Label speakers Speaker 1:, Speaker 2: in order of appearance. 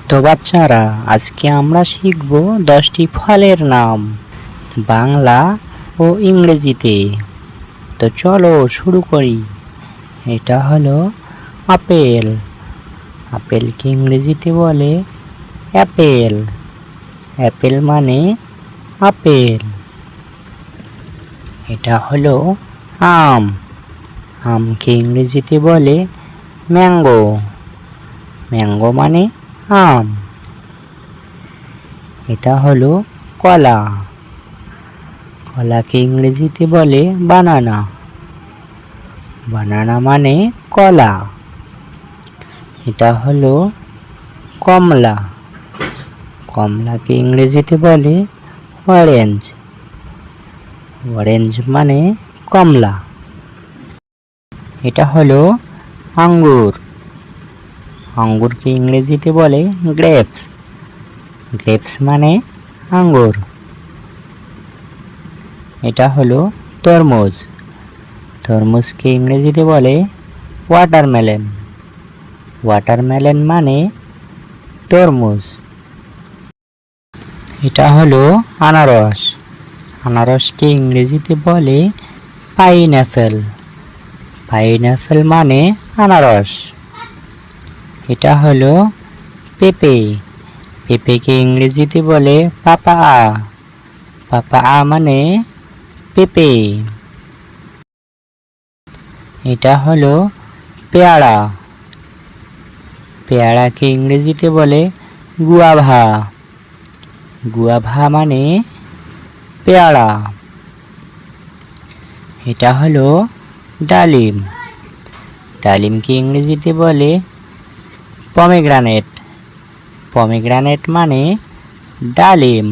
Speaker 1: তো বাচ্চারা, আজকে আমরা শিখব 10টি ফলের নাম বাংলা ও ইংরেজিতে। তো চলো শুরু করি। এটা হলো আপেল। আপেলকে ইংরেজিতে বলে অ্যাপেল। অ্যাপেল মানে আপেল। এটা হলো আম। আমকে ইংরেজিতে বলে ম্যাঙ্গো। ম্যাঙ্গো মানে আম। এটা হলো কলা। কলাকে ইংরেজিতে বলে বানানা। বানানা মানে কলা। এটা হলো কমলা। কমলাকে ইংরেজিতে বলে অরেঞ্জ। অরেঞ্জ মানে কমলা। এটা হলো আঙ্গুর। আঙ্গুরকে ইংরেজিতে বলে গ্রেপস। গ্রেপস মানে আঙ্গুর। এটা হলো তরমুজ। তরমুজকে ইংরেজিতে বলে ওয়াটারমেলন। ওয়াটারমেলন মানে তরমুজ। এটা হলো আনারস। আনারসকে ইংরেজিতে বলে পাইনঅ্যাপেল। পাইনঅ্যাপেল মানে আনারস। এটা হলো পেঁপে। পেঁপেকে ইংরেজিতে বলে পাপায়া। পাপায়া মানে পেঁপে। এটা হলো পেয়ারা। পেয়ারাকে ইংরেজিতে বলে গুয়াভা। গুয়াভা মানে পেয়ারা। এটা হলো ডালিম। ডালিমকে ইংরেজিতে বলে পমিগ্রানেট। পমিগ্রানেট মানে ডালিম।